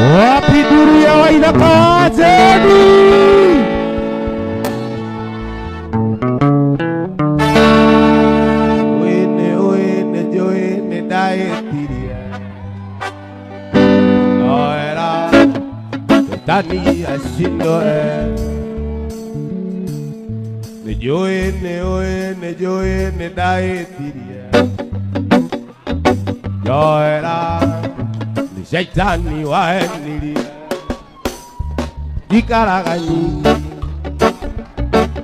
Wapi dunia wa inakazeni Wene joene daetiria Noera Tani ashindoe Ne joene daetiria Noera Shaitani waenilia Ikaraga nyingi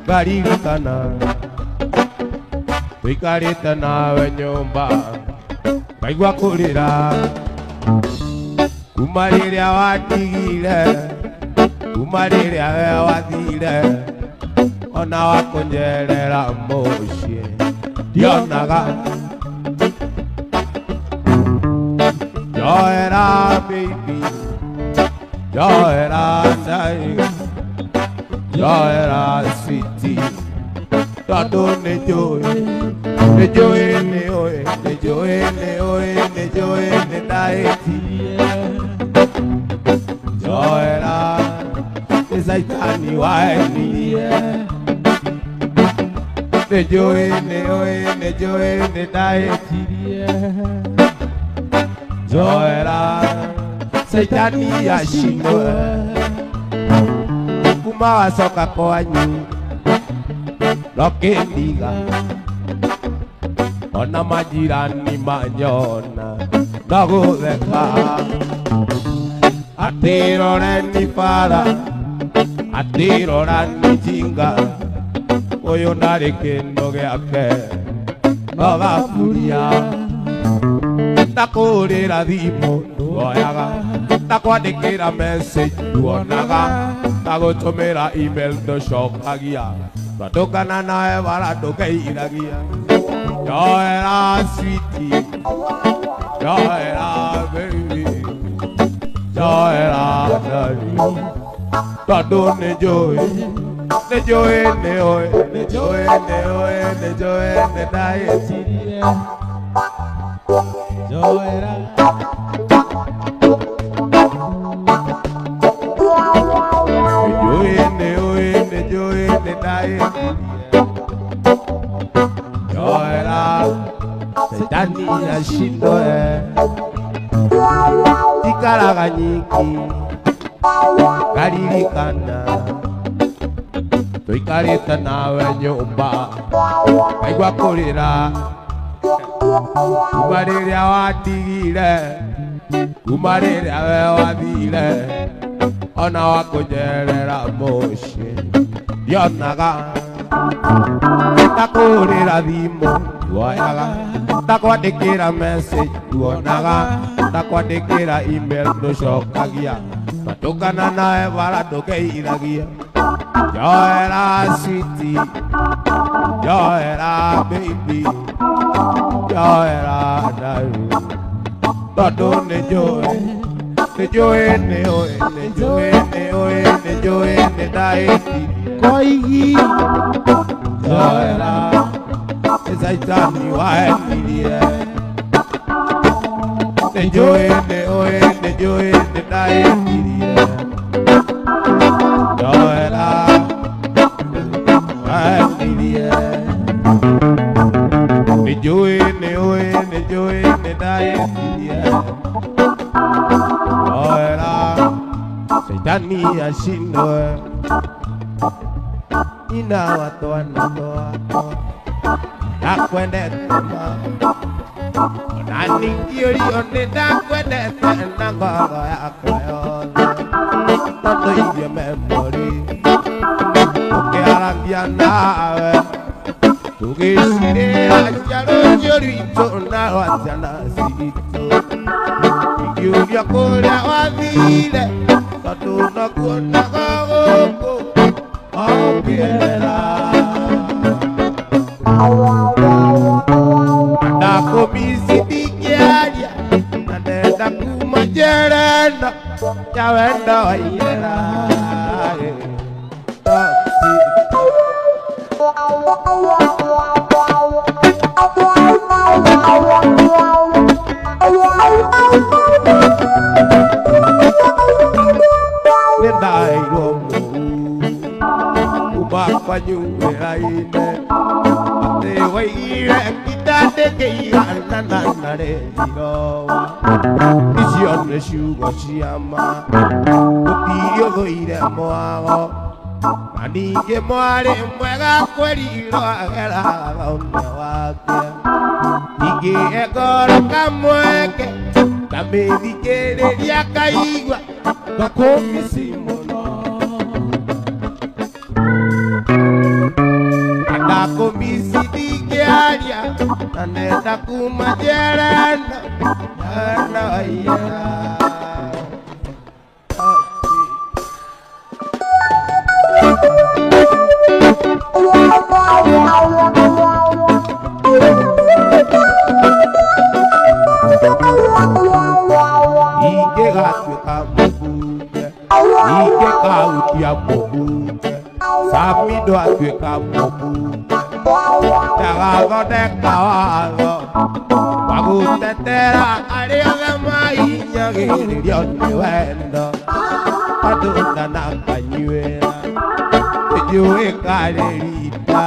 Baririkana Tuikarite nawe nyumba Kaigua kurira Kuma riria watigire Kuma riria we wathire Ona wakunjerera mucii ndionaga Joera baby, Joera darling, Joera sweetie, todo ne joy ne oe, ne joy ne daeti. Joera, Saitani waeni. Ne joy ne daeti. Joera Saitani yashindwe Kuma wasoka kwanyu Lokendiga Ona majirani manyona Nagutheka Atirore ni fara Atirora ni jinga Oyo nari kendo geake Nogafuria Takurira thimo nduoyaga Takwandikira message nduonaga Tagutumira email nducokagia Twatukana nawe bara ndugeiragia Joera sweetie Joera baby Joera darling Tondu nĩ njũĩ nĩ oĩ nĩ ndaĩtirie Joera nĩ ndaĩtirie Joera Saitani ashindwe Ikaraga nyingi Karirikana Tuikarite nawe nyumba Kaigua kurira Kuma riria watigire Kuma riria we wathire Ona wakunjerera mucii ndionaga Takurira thimu nduoyaga Takwandikira message nduonaga Takwandikira email nducokagia Twatukana nawe bara ndugeiragia Joera sweetie Joera baby Joera darling Tondu nĩ njũĩ nĩ ndaĩtirie Koigi Joera Saitani waenirie Nĩ njũĩ nĩ ndaĩtirie Joera waenirie Nĩ njũĩ nĩ ndaĩtirie Joera Saitani ashindwe Ina watwana wako Nakwendete ma Na ningĩũrio nĩ ndakwendete na ngoro yakwa yothe Tondu irie memory Ũkĩaragia nawe Tũgĩcirĩra njiarũ njũru itũ na rwa ciana citũ Ingĩũria kũrĩa wathire Tondu nakuonaga gũkũ Ũkĩerera Ndakumisi ndingĩaria Na ndenda kuma njerenda Ya wenda waiyera Toxic wanyuĩra-inĩ atĩ waigire ngitandĩkĩiga nananarĩ irowa icio nĩ ciugo cia ma gũtirĩ ũthũire mwago na ningĩ mwarĩ mwega kwĩriro ageraga ũmwe wake ingĩhe ngoro kamweke ngamĩthikĩrĩria kaigua ngakũmĩci mũno ndakũmĩci ndingĩaria na nenda kuma njerenda yenda waiyera ingĩgatuĩka mũbunge ingĩkautia mũbunge Samido atuĩka mũbunge ndagathondeka watho wa gũtetera arĩa othe mahinyagĩrĩrio nĩ wendo andũ ndanakanyuĩra njũĩ karĩrita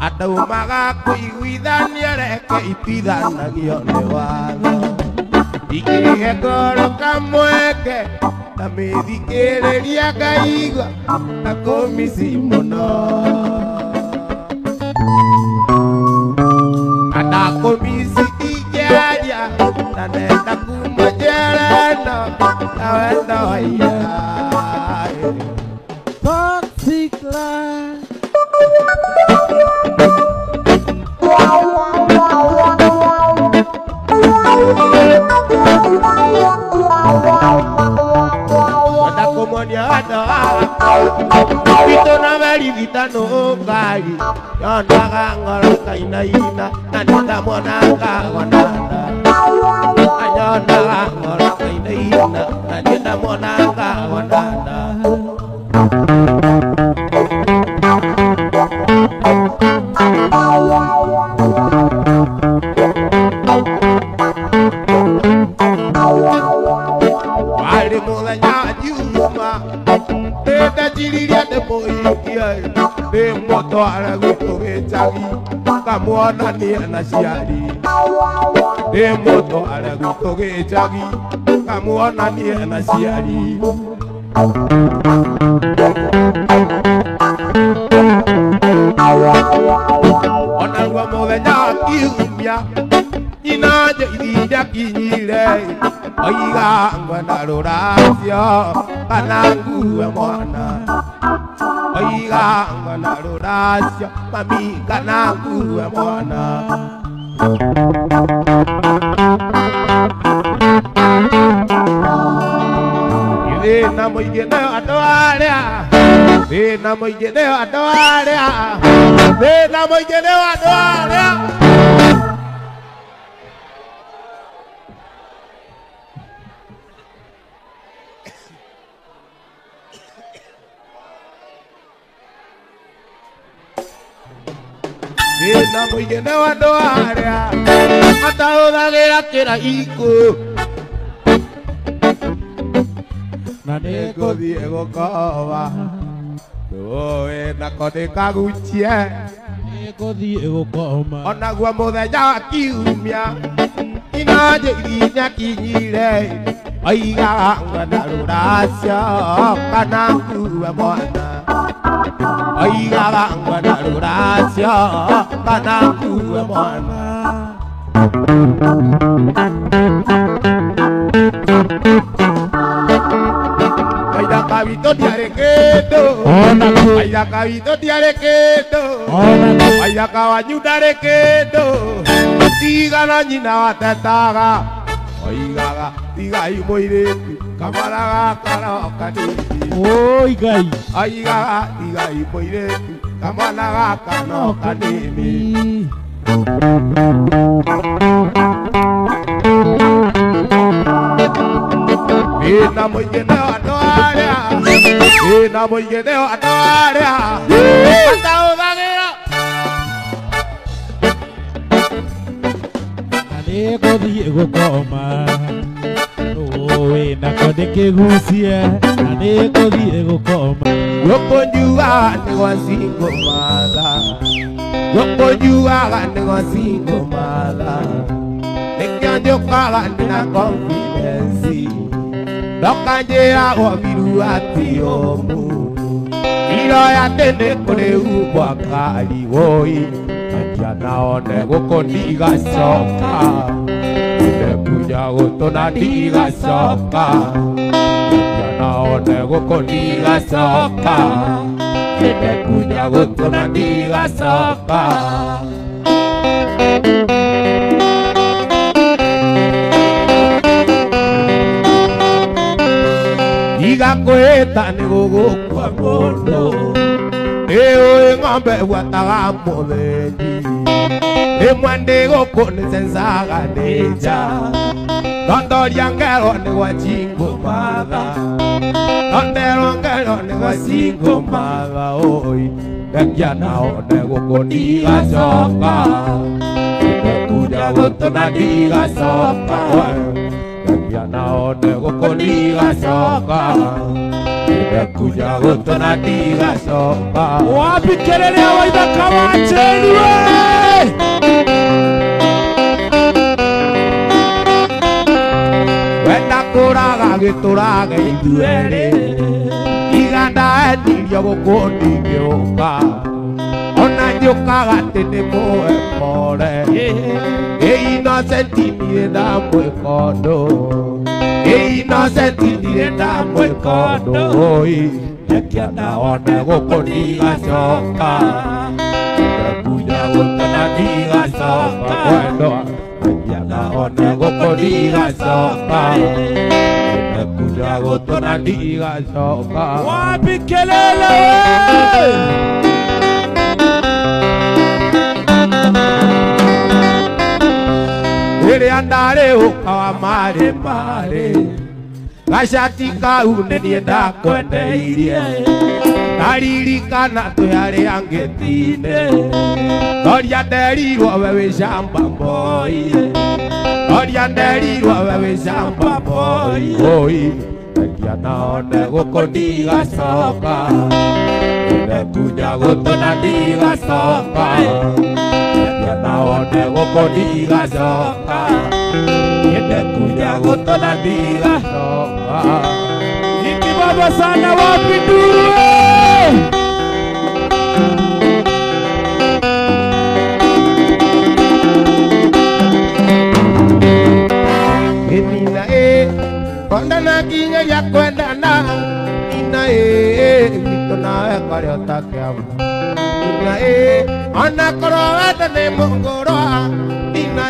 andũ magakũiguithania reke ituithanagio nĩ watho ingĩhe ngoro kamweke na mĩthikĩrĩria ngaigua ngakũmĩci mũno na ndakũmĩci ndingĩaria na nenda kuma njerenda na wendo waiyera Toxic Life Wadakomonia adoa Vito na veri vitano gari Yonaga ngoro kainaina Nanita monanga wananda Yonaga ngoro kainaina Nanita monanga wananda Wale muthenya Juma ndĩndajiririe ndĩmũhikie ndĩmũtware gwitũ gĩcagi kamuonanie na ciari ndĩmũtware gwitũ gĩcagi kamuonanie na ciari onaguo mũthenya kiumia nyina njeithiria kinyire oiga ngwenda rũracio kana ngue mwana oiga ngwenda rũracio mami kana ngue mwana thĩna mũingĩ nĩo andũ arĩa thĩna mũingĩ nĩo andũ arĩa thĩna mũingĩ nĩo andũ arĩa thĩna mũingĩ nĩo andũ arĩa matahũthagĩra kĩraikũ na nĩngũthiĩ gũkoma nĩũĩ nako ndĩkagucie nĩngũthiĩ gũkoma onaguo mũthenya wa kiumia nyina njĩithiria kinyire oigaga ngwenda rũracio kana ngue mwana oigaga ngwenda rũracio kana ngue mwana Aida kabito diare kendo Aida kabito diare kendo Aida kawanyu diare kendo Tiga na nyina watetaga Oigaga tiga imoiretu Kamaraga karoka nini Oigai Oigaga tiga imoiretu Kamaraga karoka nini Thĩna mũingĩ nĩo andũ arĩa thĩna mũingĩ nĩo andũ arĩa matahũthagĩra na nĩngũthiĩ gũkoma nũĩ nako ndĩkĩgucie na nĩngũthiĩ gũkoma Gokonjuga nego singo mala. Gokonjuga nego singo mala. Nekyanjo kala na confidence. Dokanje awo biru ati omu. Iro ya tende kore ubwa kali woi. Ajana one gokondiga soka. Kuja gotona diga soka. Ajana one gokondiga soka. Kuja gotona diga soka. Diga kueta ni gogo kwa mono. Eo ngombe wataga mobeji. Emwande goko ni sensaga neja. Donde yangero ni wachingo maga. Donde rongero ni wachingo maga oi. Gakiana one goko diga soka. Kuja gotona diga soka. Gakiana one goko diga soka. Kuja gotona diga soka. Wapi kelele waida kama cheni we. Wenda kuraga gituraga ithuere. Iganda etirio gukundi gioka. Ona njukaga tene moe more. Innocent ni da mwikondo. Innocent ni da mwikondo. Oi, yakiana one gukundi soka. Kuja gotona diga soka. Wendo yakiana one gukundi soka. Kuja gotona diga soka. Wapi kelele Ere andare ukawa mare mare. Gashati kaune nienda kwende irie. Naririkana tuyare angetine. Noria nderirwo wewe shamba boy. Noria nderirwo wewe shamba boy. Oi, yakiana one gukondiga soka. Kuja gotona diga soka. Yakiana one gukondiga soka. Kuja gotona diga soka. Iki baba sana wapi duwe. Nina konda na kinga ya kwenda na. Nina vito na kare otake amu. Nina ana koroweta ne mongoroa. Nina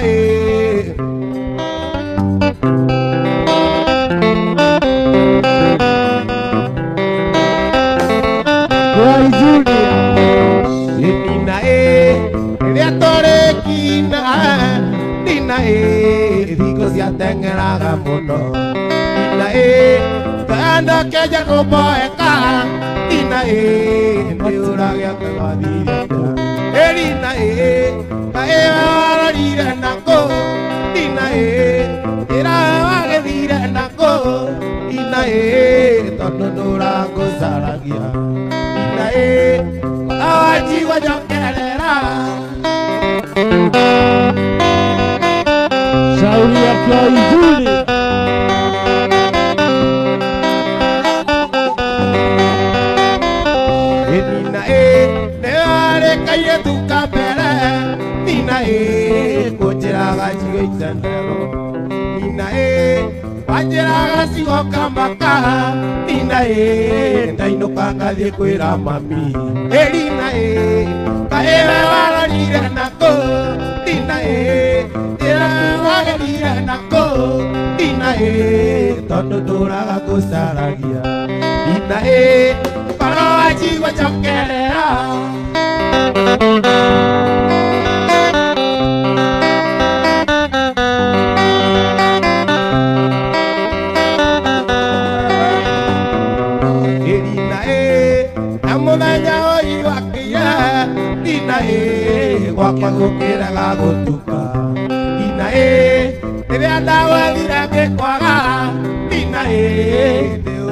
Nina riatore kina. Nina digo si atengeraga muno. Nina kanda keja koboeka. Nina ndiura gya kwadira. Nina kaera rira nako. Nina era wagedira nako. Nina tonodora gozaragia. Nina awaji wajokerera. Shauri ya izuli. Nina neare kaye tukapere. Nina kojeraga chigo itandero. Nina wajeraga sigo kamaka. Nina ndainoka ngathie kwira mami. Nina kaewe wararire nako. Nina wagedire nako. Nina tondo turaga kusaragia. Nina parawaji wachokerera. Nina amumenya oi wakia. Nina wakwa gukiraga gutuka. Nina rĩrĩa ndawathira ngĩkwaga. Nina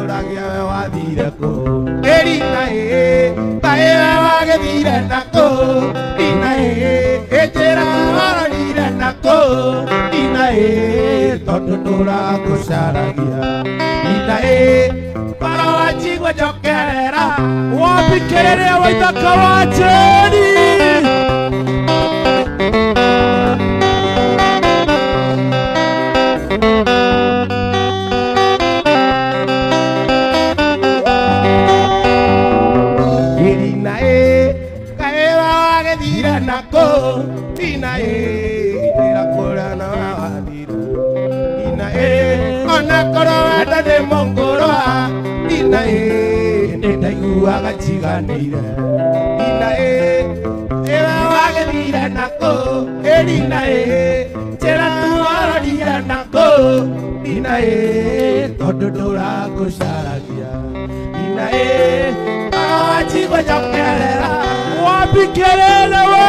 Toragia Wadirako, Erina, Taevagadira Nako, Inae, Etera Nako, Inae, Totora Gosaragia, Inae, Parawachi Wajokera, Wapikere Waitakawachi. Nako, Inae, la corana, Inae, Onakoro, de Mongoroa, Inae, Netayuaga Chiganira, Inae, Eva Wagadira Nako, Erinae, Cheratuaria Nako, Inae, Todora Gosaragia, Inae, Achigo Jokera. Wapi kelele we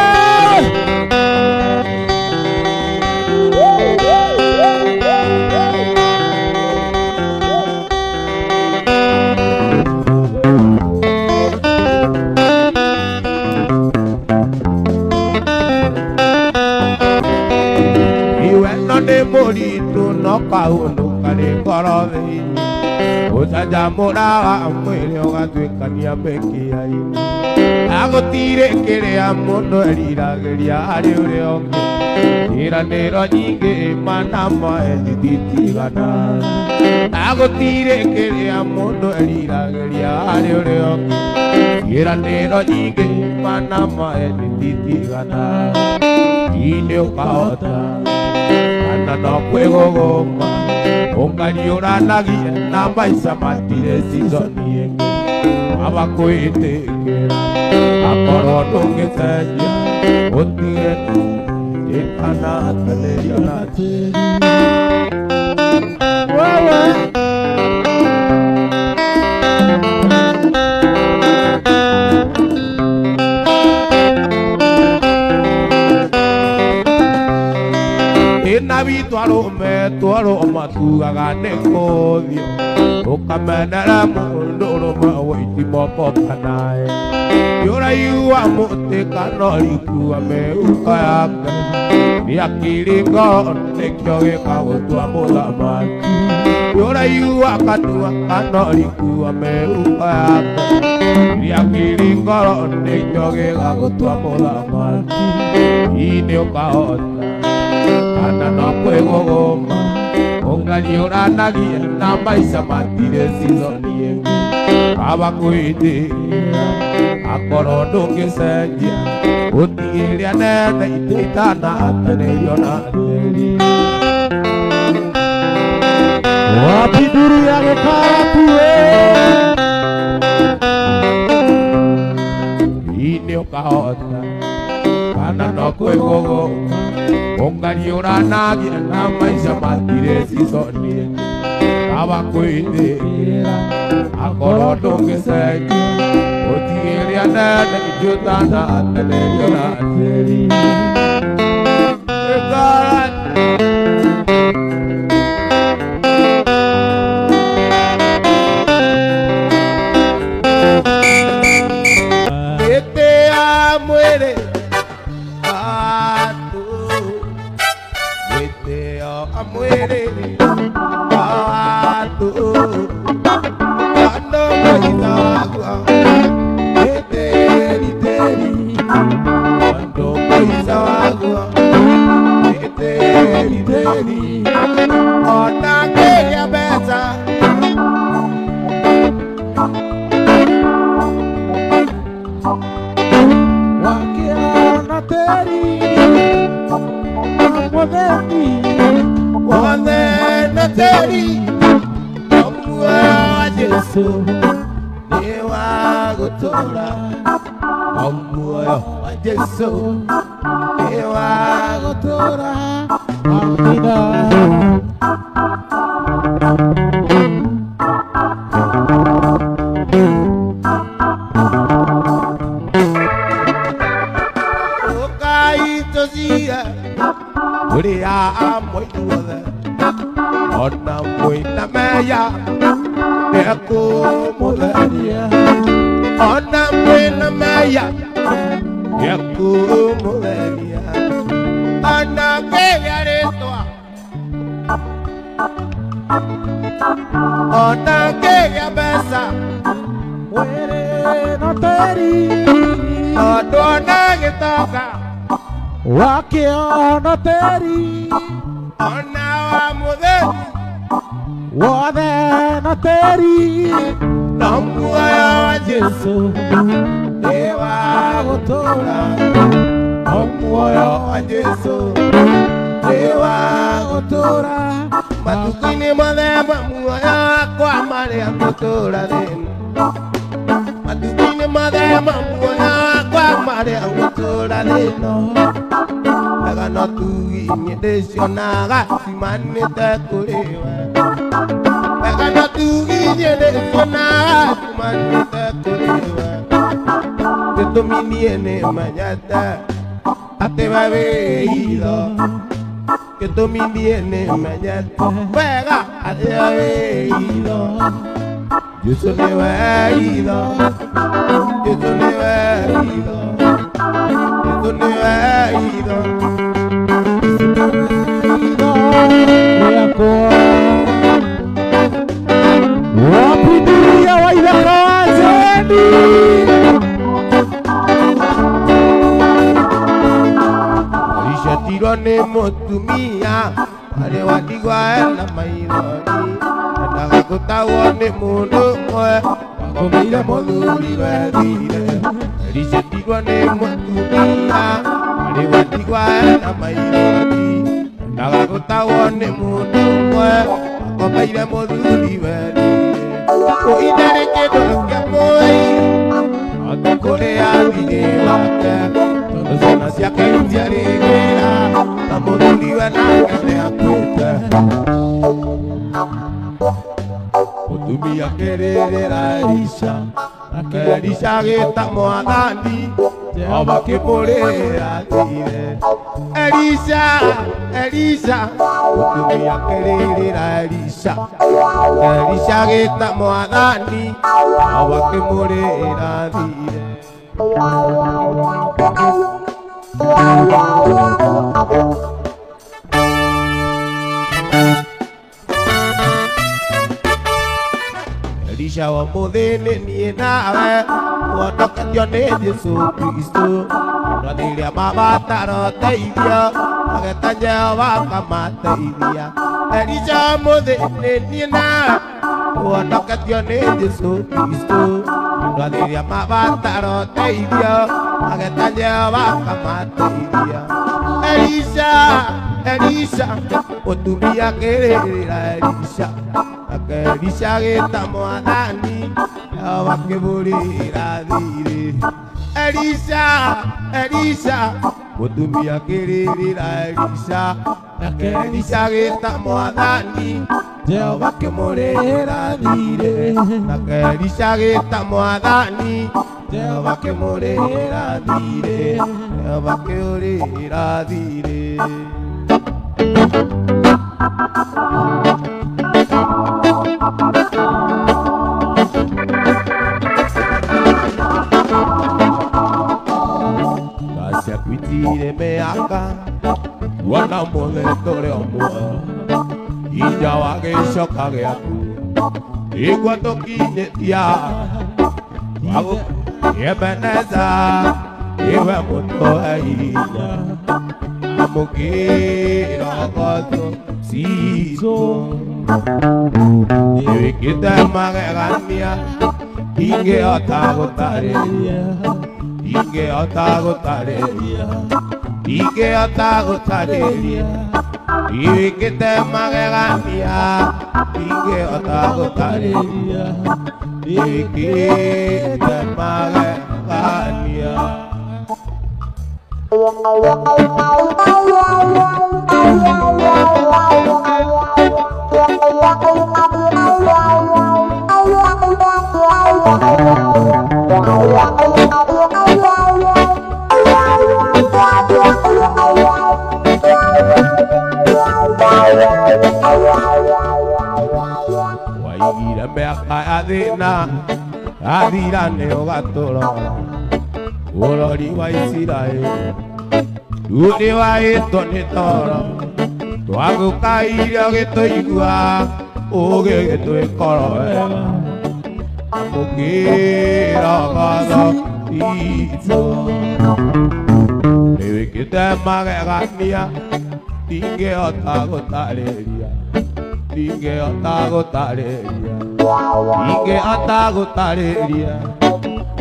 Iwe no de morito no kauno kare korove Oja mora amwele ogatwekania beki ai Agotire kere amono erirageria ari ure onge Tira nero nyinge manama editigana Agotire kere amono erirageria ari ure onge Tira nero nyinge manama editigana Ine ukaota Ana no kwego goma Ongani ora nagia na maisa matire sizoni enge Abakoite kera Akorono ngeseja Otienu Ekana Kaleriona Wawa Navi tuaro me tuaro matu agane kodio Okamenera mundo ma waiti mopo kanae Yora yuwa mute kanori kuwa me ukayaka Niakiri ngone kyoge kawo tuamola mati Yora yuwa katua kanori kuwa me ukayaka Niakiri ngone kyoge kawo tuamola mati Ine ukaota Ana no puedo goma Ongani ora nagia na maisa matire sizoni enge Abakoite Akorono ngesenja Otiere anena ititana ateneriona ateri Wapiduru ya gekarapuwe Ine ukaota Ana no puedo goma Ongani ora nagia na maisa matire sizoni Abakoite Akorono ngesenja Otiere anena ititana ateneriona ateri Yaku Muleria Ona Mwena Maya Yaku Muleria Ona Kevia Retoa Ona Kevia Besa Were no teri Ona Gitoka Wake ono teri Ona wa Muleria Wade no teri Namuaya Jesu Dewa Gotora Namuaya Jesu Dewa Gotora Matukini Madema Muaya Kwa Maria Gotora Matukini Madema Muaya Kwa Maria Gotora Naga no tu Nye desionaga Simane te kurewa Naga tu Nye desionaga Simane te kurewa Te domini ene mañana Ate va veído Que domini ene mañana Juega Ate va veído Yo soy veído Yo soy veído Yo soy veído Wapidia waida kazeni Arisha tirone motumia Are wadigwa ela mailoni Naga kutawane mundo mwe Wakomile moduli wedile Arisha tirone motumia Are wadigwa ela mailoni Naga kutawane mundo mwe Wakomile moduli wedile Oinare kedo kia moi Ate korea vide wake Todo se nasia que intiariguera Amor liwana kane akute Otumia kerere Arisha Arisha geta moadani Aba que porera tire Arisha Arisha Otumia kerere Arisha Arisha geta moadani Aba que morera tire Elisha wa modene ni nawe Watoka tione Yesu Kristo Nadilia mabata no teibia Agetanya waka mateibia Elisha wa modene ni nawe Watoka tione Yesu Kristo Nadilia mabata no teibia Agetanya waka mateibia Elisha Elisha Otumia kerera Elisha Elisha geta moadani Awa que morera dire Elisha Elisha Otumia kerera Elisha Elisha geta moadani Awa que morera dire Elisha geta moadani Awa que morera dire Awa que morera dire Gracias kuitire meaka Wana mole tore omoa Ija wage shokage aku Igwa tokine tia Wago Yebeneza Iwe muto aida Amukira koto Sito Iwe kita magagania Inge otago tareria Inge otago tareria Inge otago tareria Iwe kita magagania Inge otago tareria Iwe kita magagania Waigira miaka ya thina athira nio gatũrora ũrori wa Isiraeli rũrĩ wahĩtwo nĩ toro twagũkaire gĩtũigua ũgĩ gĩtwĩkoro wega mũkĩra gatho itũ nĩwĩkĩte magegania ndingĩhota gũtarĩria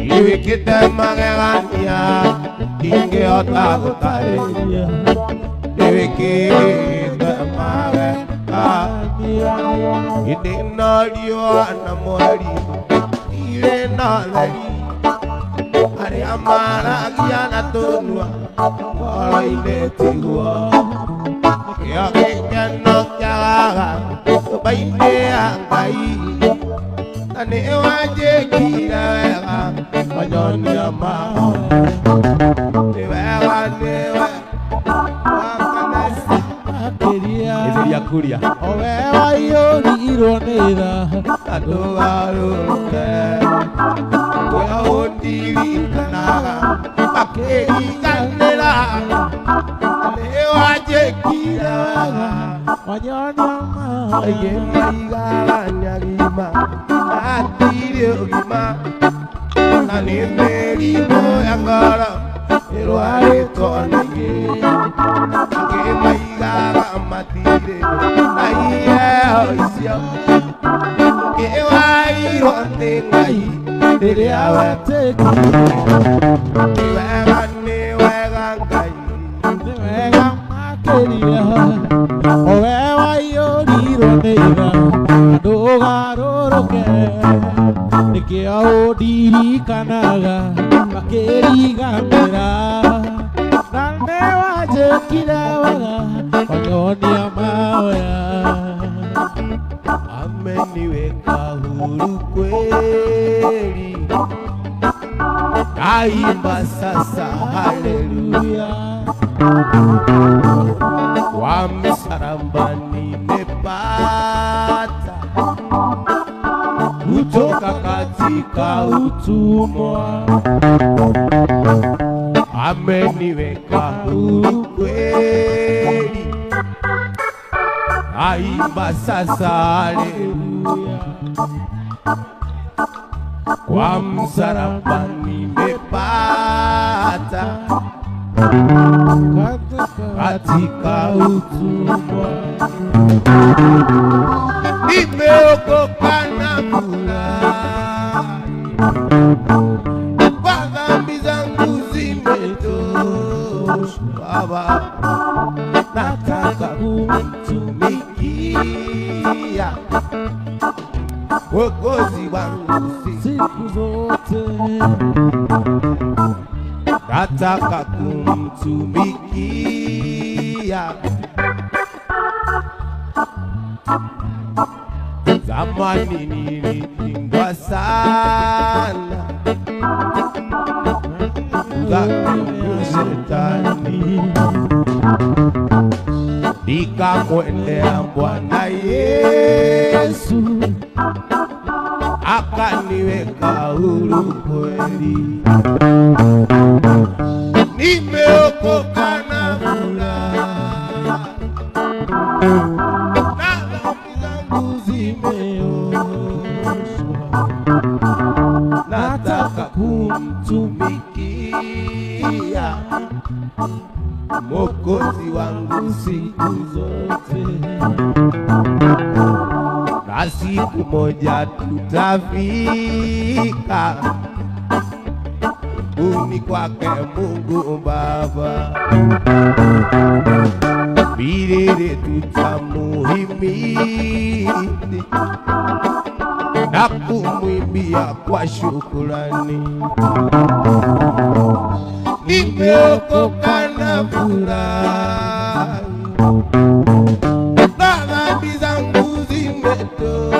nĩwĩkĩte magegania ndingĩhota gũtarĩria nĩwĩkĩte magegania hĩndĩ ĩno riũa na mweri irĩ na theri arĩa maragia na tũnua ngoro-inĩ tiguo kĩo gĩkeno kĩagaga nyũmba-inĩ ya Ngai na nĩ wanjĩkire wega manyonia mao nĩ wega Iria kuria owe waiyũrirwo nĩ tha andũ garũrũke wĩra ũndirikanaga makĩriganĩra nĩ wanjĩkire wega manyonia mao aingĩ maigaga nyagima atirĩ ũgima na nĩ mĩrimũ ya ngoro ĩrwarĩtwo naingĩ angĩ maigaga matirĩ na iheo icio kĩwairwo nĩ Ngai rĩrĩa wetĩkire nĩ wega Ngai nĩ wega makĩria owe waiyũrirwo nĩ tha andũ garũrũke nĩkĩo ũndirikanaga makĩriganĩra na nĩ wanjĩkire wega manyonia maoya ameniweka huru kweli naimba sasa haleluya kwa msalaba nimepata kutoka katika utumwa ameniweka huru kweli naimba sasa haleluya kwa msalaba nimepata katika utumwa nimeokoka na furahi kwa dhambi zangu zimetoshwa Baba nataka kumtumikia Mwokozi wangu siku zote nataka kumtumikia zamani nilipingwa sana dhaifu shetani nikamwendea Bwana Yesu akaniweka huru kweli nimeokoka na furaha na dhambi zangu zimeoshwa nataka kumtumikia Mwokozi wangu siku zote na siku moja tutafika mbinguni kwake Mungu Baba milele tutamuhimidi na kumwimbia kwa shukrani nimeokoka na furaha na dhambi zangu zimetosha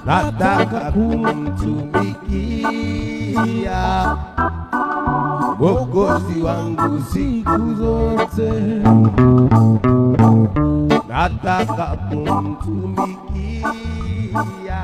nataka kumtumikia Mwokozi wangu siku zote nataka kumtumikia moikia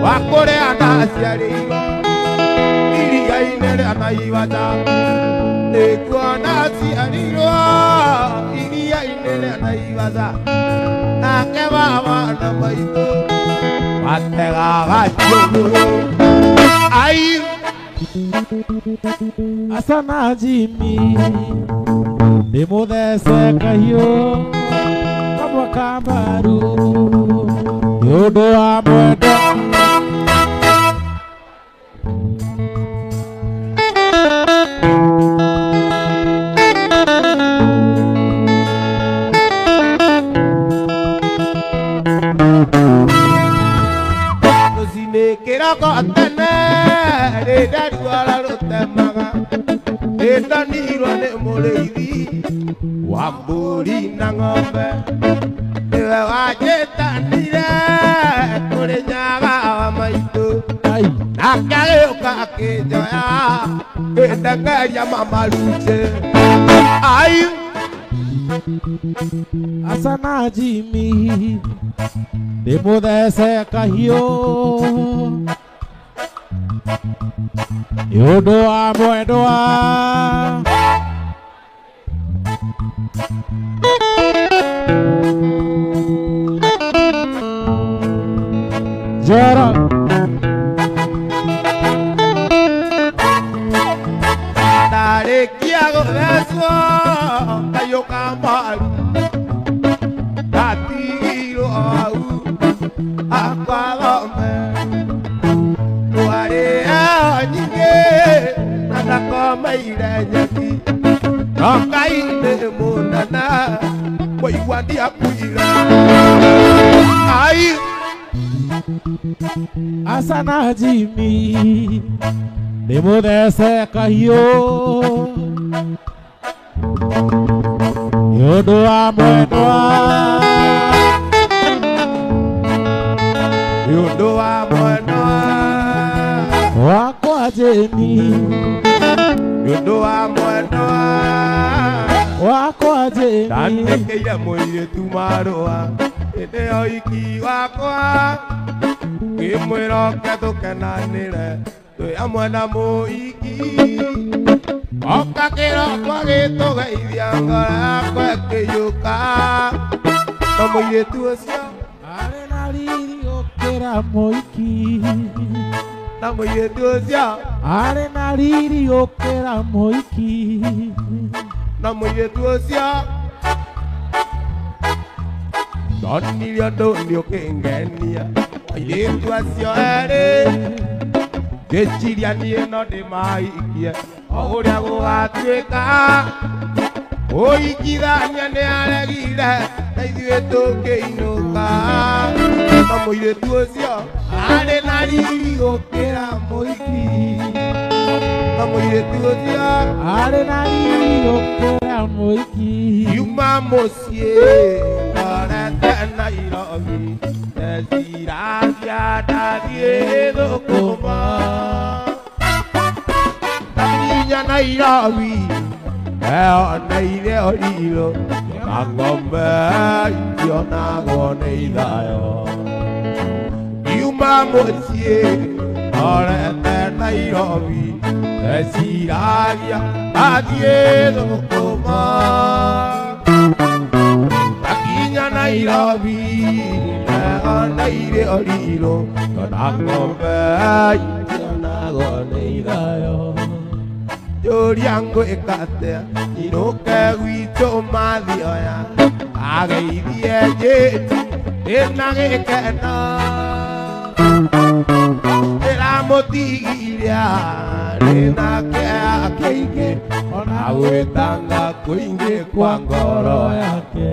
wakore anasiariwa iria inere anaiwata nekuona siariwa iria inere anaiwata nake baba na maito mategaga chogoro ai asana Jimmy ndimudhece kahio kamwe kambaru nĩũndũ wa mwendo kĩroko tene rĩrĩa riũa rũtemaga rĩtanirwo nĩ mũrĩithi wa mbũri na ng'ombe niwe wanjĩtanire kũrĩ nyaga wa maitũ nake agĩũka akĩnjoya ngĩndengeria mamarute ai asana Jimmy ndimudhece kahio nĩũndũ wa mwendwa Jora ndarĩkia gũthecwo ngayũka mbaru ngatigirwo hau akwa thome twarĩo nyingĩ na ndakomeire nyeki no Ngai nĩ mũnene kũigua ndiakuire ai asana Jimmy ndimudhece kahio nĩũndũ wa mwendwa nĩũndũ wa mwendwa wakwa Jimmy nĩũndũ wa mwendwa wakwa Jimmy ndandĩkĩire mũirĩtu marũa hĩndĩ ya ũhiki wakwa ngĩmwĩra oke tũkenanĩre twĩ hamwe na mũhiki oka kĩroko gĩtũgeithia ngoro yakwa ĩkĩiyũka na mũirĩtu ũcio arĩ na riri gũkĩra mũhiki na mũirĩtu ũcio arĩ na riri gũkĩra mũhiki na mũirĩtu ũcio ndonire ũndũ nĩũkĩngenia airĩtu acio erĩ ngĩciria niĩ no ndĩmahikie o ũrĩa gũgatuĩka ũhikithania nĩ aregire na ithuĩ tũkĩinũka na mũirĩtu ũcio arĩ na riri gũkĩra mũhiki na mũirĩtu ũcio arĩ na riri gũkĩra mũhiki yuma mũciĩ ndorete Nairobi ndeciragia ndathiĩ thũkũma ndakinya Nairobi eyoneire ũrirũ na ng'ombe itionagwo nĩ ithayo yuma mũciĩ ndorete Nairobi ndeciragia ndathiĩ thũkũma ndakinya Nairobi eyoneire ũrirũ na ng'ombe itionagwo nĩ ithayo Yũria ngwĩka atĩa inũke gwitũ mathioya ageithie Jesũ ndĩna gĩkeno ndĩramũtigiria ndĩna kĩeha kĩingĩ ona gwĩtanga kũingĩ kwa ngoro yake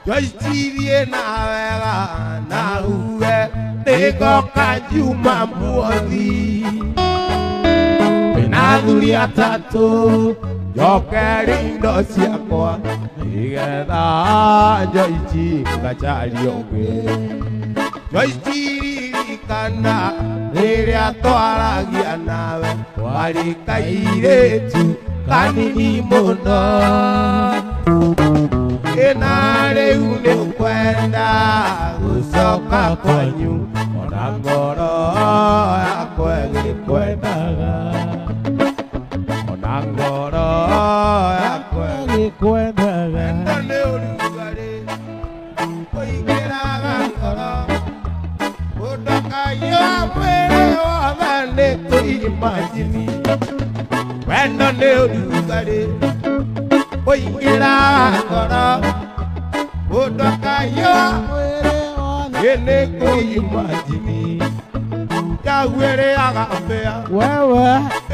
Joichirie na wega na uwe Nigoka juma muothi Nathuri atatu Joke indo ciakwa Nigetha Joichi ngacari ũngĩ Joichiririkana rĩrĩa twaragia nawe warĩ kairĩtu kanini mũno na rĩu nĩũkwenda gũcoka kwanyu ona ngoro yakwa ĩgĩkwendaga ona ngoro yakwa ĩgĩkwendaga wendo nĩ ũrugarĩ ũingĩraga ngoro mũndũ kaiyũa mwĩrĩ wothe nĩtũimagini wendo nĩ ũrugarĩ ũingĩraga ngoro mũndũ kaiyũa mwĩrĩ wothe nĩtũimagini Yagwĩrĩaga mbĩa wewe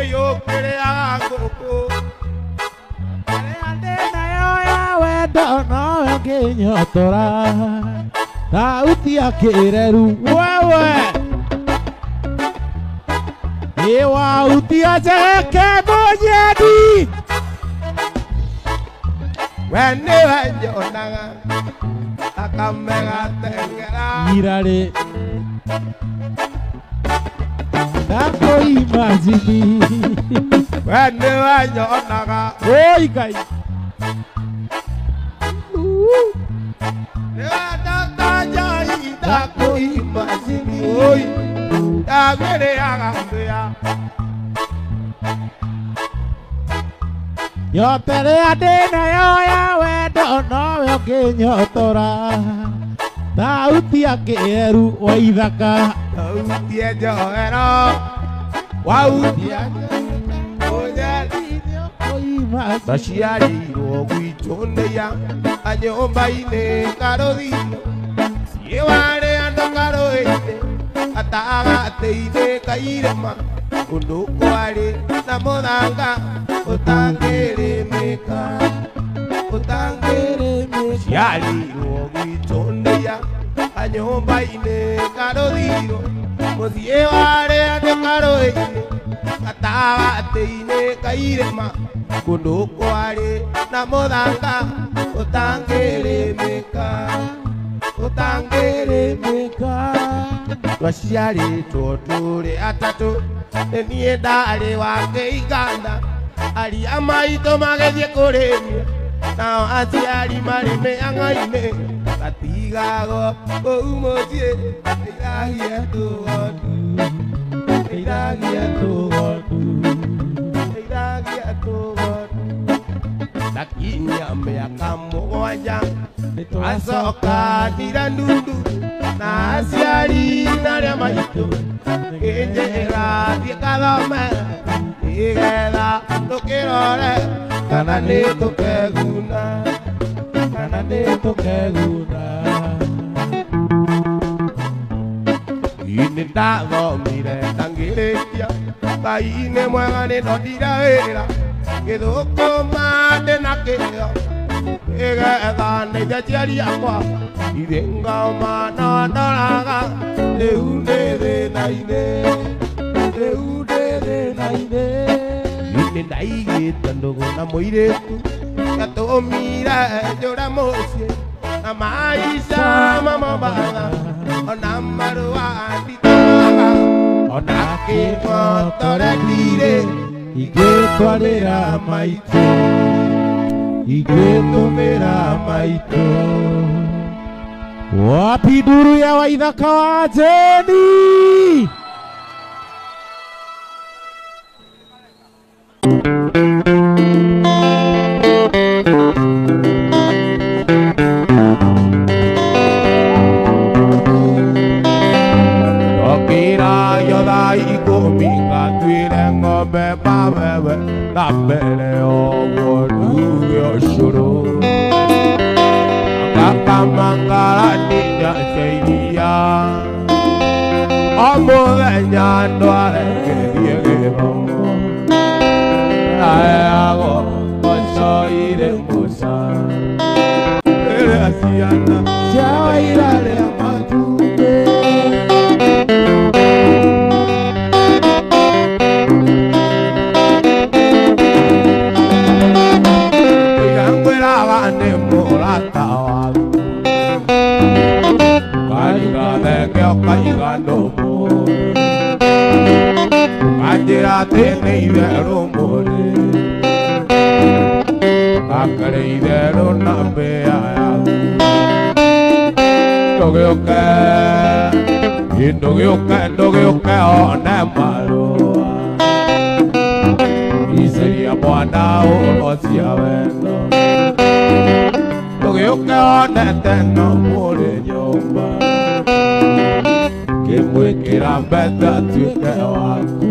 ĩyũkĩrĩaga ngũkũ nayo ya wendo nowe ngĩnyotora thauti ya kĩreru wewe ĩwautia njeke mũnyeni we nĩwe nyonaga thakame gatengera irarĩ ndakwĩimagini we nĩwe nyonaga oi Ngai ndakwĩimagini oi ndagwĩrĩaga mbĩa yote rĩa ndĩnayo ya wendo nowe ũngĩnyotora thauti ya kĩeru wa ithaka thauti ya njohero wautia Taciarĩirwo gwitũ nĩ ya nyũmba-inĩ karũthio ciĩ warĩ andũ karũĩ-inĩ gatagatĩ-inĩ ka irĩma kũndũ kwarĩ na mũthanga ũtangĩrĩmĩka ciarĩirwo gwitũ nĩ ya nyũmba-inĩ karũthio mũciĩ warĩ andũ karũĩ-inĩ gatagatĩ-inĩ ka irĩma kũndũ kwarĩ na mũthanga ũtangĩrĩmĩka twaciarĩtwo tũrĩ atatũ nĩ niĩ ndarĩ wa kĩigana aria maitũ magĩthiĩ kũrĩmia nao aciari marĩ mĩhang'o-inĩ gatigagwo kũu mũciĩ ĩragia tũgondu ndakinyia mĩaka mũgwanja nĩtwacoka ndira ndundu na aciari narĩa maitũ ĩnjĩra thiĩ gathome nĩgetha tũkĩrore kana nĩtũkeguna nĩ ndathomire na ngĩrĩkia Ngai nĩ mwega nĩndondire wĩra gĩthũkũma ndĩ na kĩo nĩgetha nĩnja aciari akwa irĩ ngoma no ndoraga rĩu ndĩ thĩna-inĩ nĩ ndaigĩte ndũgũ na mũirĩtu gatũmire njũre mũciĩ na maica mamombatha ona marũa nditũmaga ona kĩmotoretirĩ ingĩtwarĩra maitũ ingĩtũmĩra maitũ wapi nduru ya Waithaka wa Jeni na mbere ogworuge ũcũrũ ngakamangarania cia o mũthenya ndwarekerie gĩthomo naheagwo mboco irĩ mũca rĩrĩa ciana ciao irarĩa matumbĩ. ngwĩraga nĩ mũrata waku kaiga thenge ũkaiga ndũmũ kanjĩra atĩ nĩ itherũ mũrĩ akarĩ itherũ na mbĩa yaku ndũgĩũke one marũa iceria mwana ũrocia wendo ndũgĩũke one teno mũrĩ nyũmba kĩmwĩkĩra mbete atuĩke waku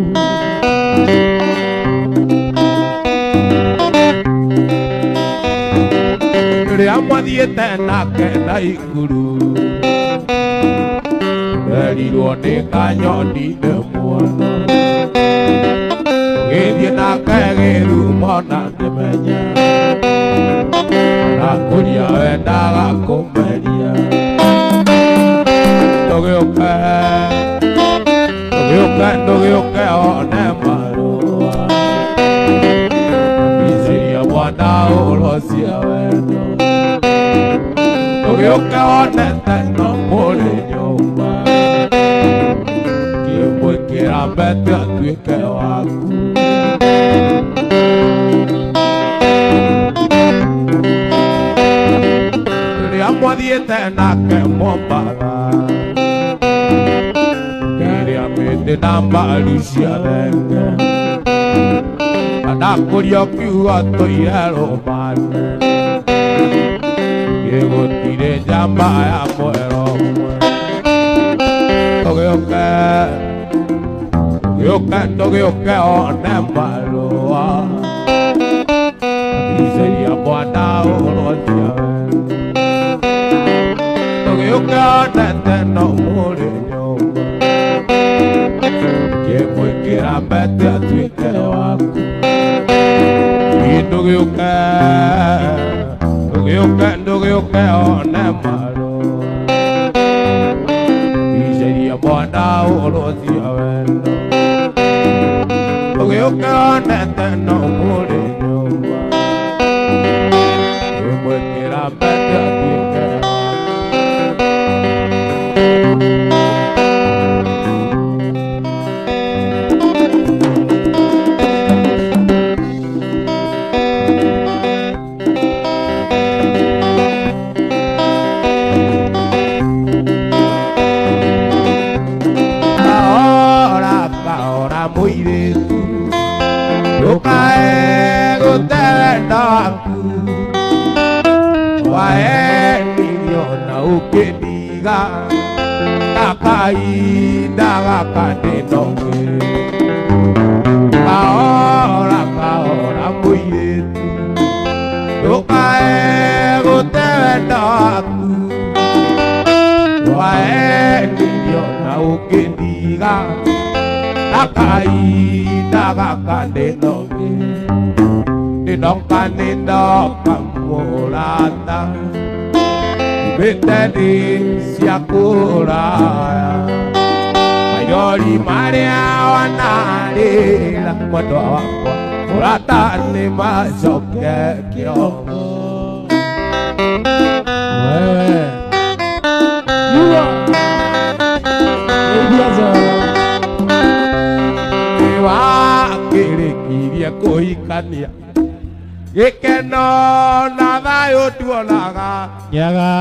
rĩrĩa mwathiĩte nake na iguru nderirwo nĩ kanyoni-inĩ muono gĩthiĩ nake gĩthumo na ngĩmenya nakũria wendaga kũmeria ndũgĩũke one marũa iceria mwana ũrocia wendo ndũgĩũke one teno mũrĩ nyũmba kĩmwĩkĩra mbete atuĩke waku rĩrĩa mwathiĩte nake Mombatha kĩrĩa mĩtĩ na mbaru cia thenge ndakũria kiuga tũire rũmande gĩgũtirĩ njamba ya mwero ũmwe ndũgĩũke one marũa iceria mwana ũrocia ndũgĩũke one teno mũrĩ nyũmba kĩmwĩkĩra mbete atuĩke waku ndũgĩũke one marũa iceria mwana ũrocia wendo ndũgĩũke one teno mũrĩ nyũmba kĩmwĩkĩra mbete atuĩke waku mũirĩtu ndũkae gũtenda waku waenirio na ũkĩndiga na kahinda gaka ndĩnoge kahora mũirĩtu ndũkae gũtenda waku waenirio na ũkĩndiga kahinda gaka ndĩnoge ndĩnoka mũrata ibĩte cia kũraya maithori marĩa wanarĩra mwendwa wakwa mũrata nĩ macoke kĩongo wakĩrĩkirie kũhikania gĩkeno na thayũ tuonaga Nyaga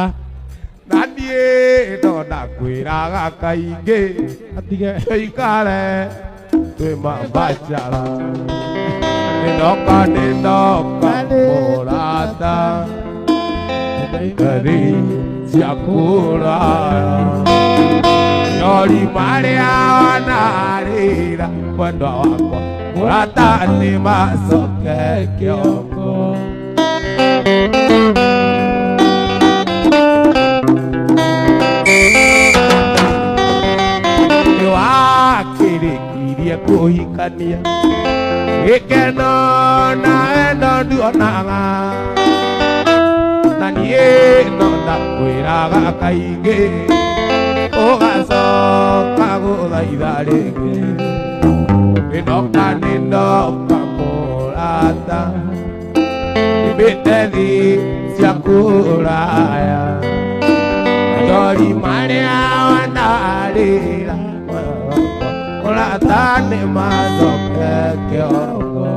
na niĩ no ndakwĩraga kaingĩ tũikare twĩ mambanjara nĩndoka mũrata ngari cia kũraya maithori marĩa wanarĩra mwendwa wakwa mũrata nĩ macoke kĩongo wakĩrĩkirie kũhikania gĩkeno na wendo nduonaga na Nanie no na kwiraga kaingi ugacoka guthaitha ringi inoka ninoka murata imitethi cia kuraya andori maria wanarira murata ni macoke kiongo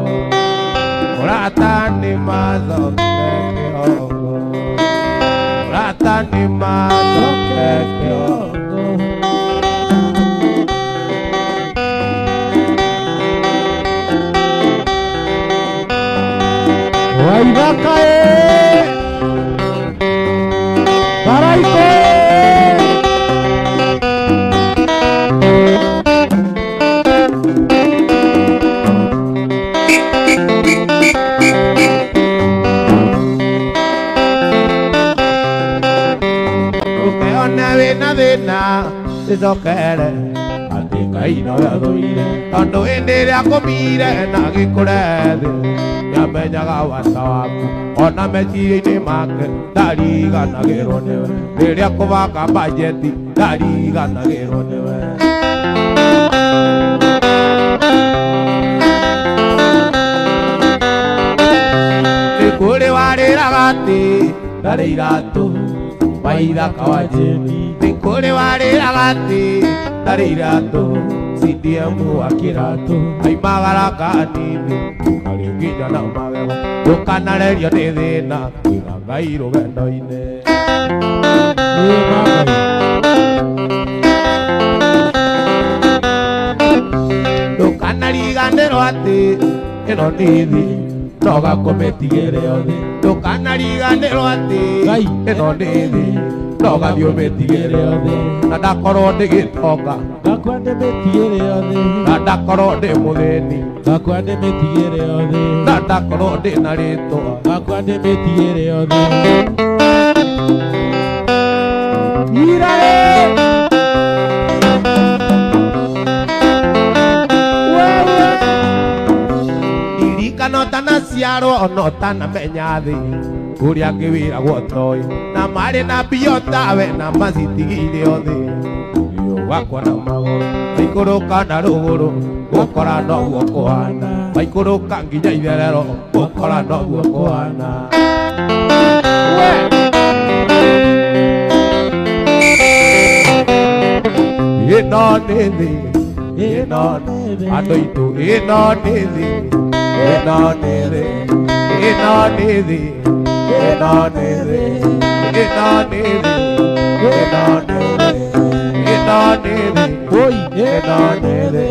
murata ni macoke kiongo murata ni macoke kiongo Waivakae Paraiko ukeona wina thina icokere ati Ngai no athuire tondu hindi iria akumire na agikure thi niamenyaga wata waku ona meciria-ini make ndariganagirwo niwe riria kubanga bajeti ndariganagirwo niwe nikuri wariraga ati ndari iratu maithaka wa jeni nikuri wariraga ati ndari iratu CDM wa kiratu aimagara kanini aringinya na magego ndukanarerio ni thina kwira Ngai rugendo-ini ndukanariganirwo ati ino ni thi no gakumitigire othi ndukanariganirwo ati ino ni thi no gathii umitigire othi na ndakorwo ndigitonga Gakwa ndĩmĩtigĩre othe na ndakorwo ndi muthĩni Gakwa ndĩmĩtigĩre othe na ndakorwo ndi na rĩtwa Gakwa ndĩmĩtigĩre othe Irae iririkano tanaciarwo ona ũtanamenya thĩ ũrĩa ngĩwĩragwo toĩ na marĩ na mbia tawe na macitigĩire othe wakwa na magoro maikũrũka na rũgũrũ gũkora noguo kũhana maikũrũka nginya itherero gũkora noguo kũhana ĩno nĩ thĩ ĩno andũ aitũ ĩno nĩ thĩ ĩno nĩ thĩ ĩno nĩ thĩ ĩno nĩ thĩ ĩno nĩ thĩ ĩno nĩ thĩ Enonere, oi, enonere.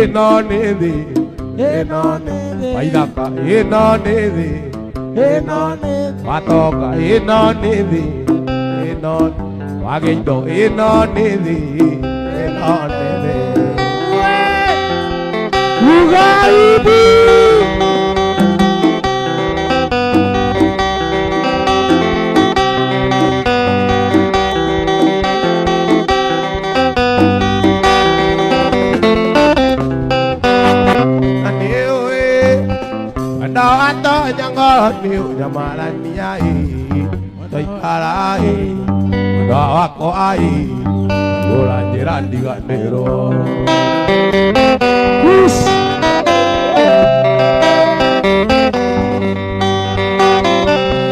Enonere, enonere. Paidaka, enonere, enonere. Patoka, enonere, enonere. Wagendo, enonere, enonere. Ugaibu Aniwe Adawato nyangoro niu nyamarania Toikara Adawako ai Yola njira ndiganiro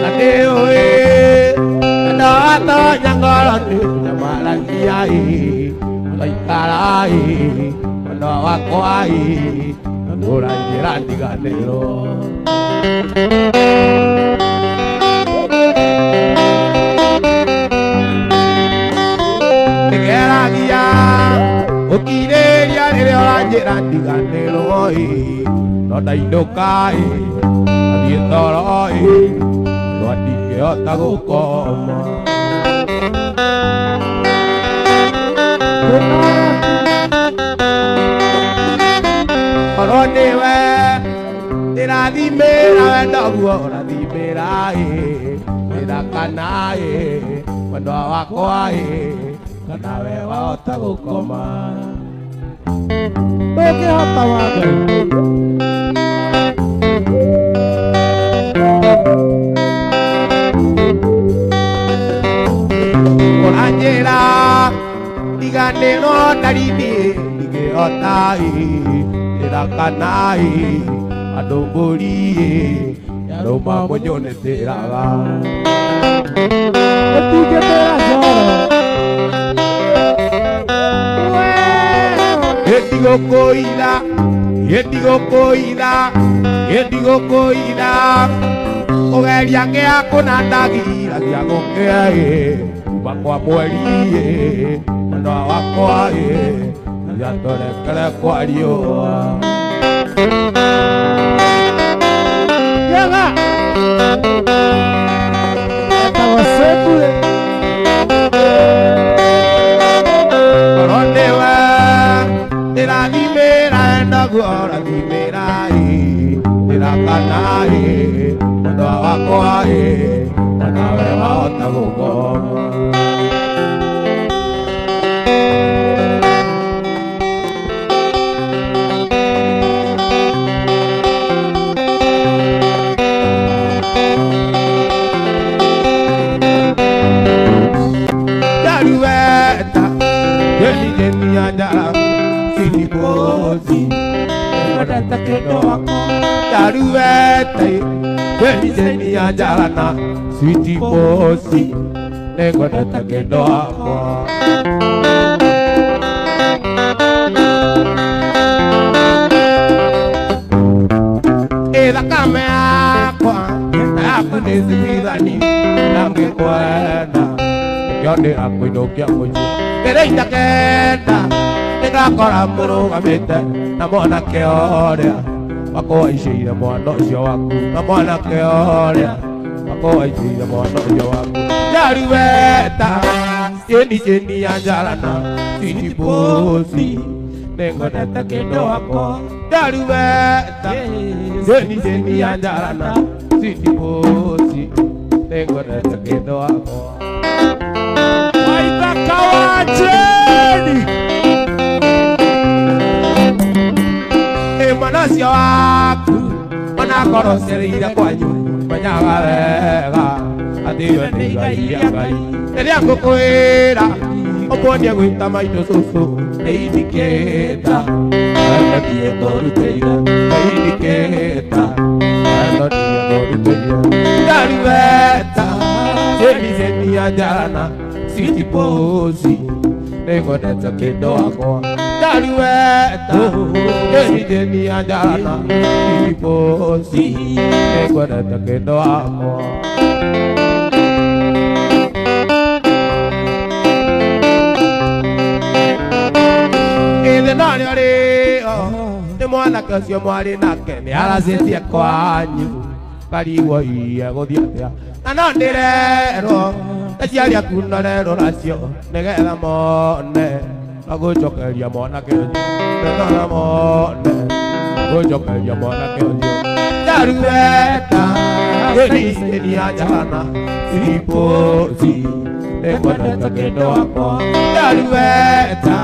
Adewe Adawato nyangoro niu nyamarania Toikara Adawako ai Yola njira ndiganiro Tegeragia Ukireria rĩrĩa ũranjĩra ndiganĩrwo no ndainũka athiĩ toro no ndingĩhota gũkoma korwo nĩwe ndĩrathimĩra wendo guo ũrathimĩra wĩra kana wendo wakwa kana we wahota gũkoma ndũngĩhota wa Ngai ũranjĩra ndiganĩrwo ndarini ndingĩhota ĩra kana andũ mbũri yarũma mũnyonetĩraga ũtingĩtĩra coro Gĩtigũkũira kũgeria gĩa kũnandagiragia gũkĩa kuma kwa mweri mwena wakwa yatorekere kwa riũa Yega etagwo Sebule Oronewe ndĩrathimĩra endaguo rathimĩra ndĩrakana mwena wakwa nawe wahota gũkoma Darueta Jeni ajara Siliposi Ngodata kendo wako Darueta Jeni ajara na Sweetie Bossy Ngodata kendo wako Eda kame akwa Aku nizibidani Nange kwenda Yonde akuinokia moji Gereita kenda Nĩngakora mũrũgamĩte na mwanake ũrĩa wakũhaicĩire mwana ũcio waku na mwanake ũrĩa wakũhaicĩire mwana ũcio waku Darueta Jeni ya njarana Sweetie Bossy nĩngwendete kĩndũ wakwa Darueta Jeni ya njarana Sweetie Bossy nĩngwendete kĩndũ wakwa Waithaka wa Jeni mwana ũcio waku onakorwo cereire kwanyu menyaga wega atĩ we nĩ igai rĩa Ngai rĩrĩa ngũkwĩra ũmwonie gwĩta maitũ cũcũ nĩ indicĩta wendo ndiĩ ngũrutĩire nĩ indicĩta wendo ndiĩ ngũrutĩire Darueta Jeni ya njarana Sweetie Bossy nĩngwendete kĩndũ wakwa Darueta Jeni ya njarana Sweetie Bossy nĩngwendete kĩndũ wakwa Ithe no nĩ ũrĩo nĩ mwanake ũcio mwarĩ nake nĩ aracĩtie kwanyu karigwo iye gũthiĩ atĩa na no ndĩrerwo aciari aku norerwo nacio nĩgetha mone na gũcokeria mwanake ũcio nĩgetha mone gũcokeria mwanake ũcio Darueta Jeni ya njarana Sweetie Bossy nĩngwendete kĩndũ wakwa Darueta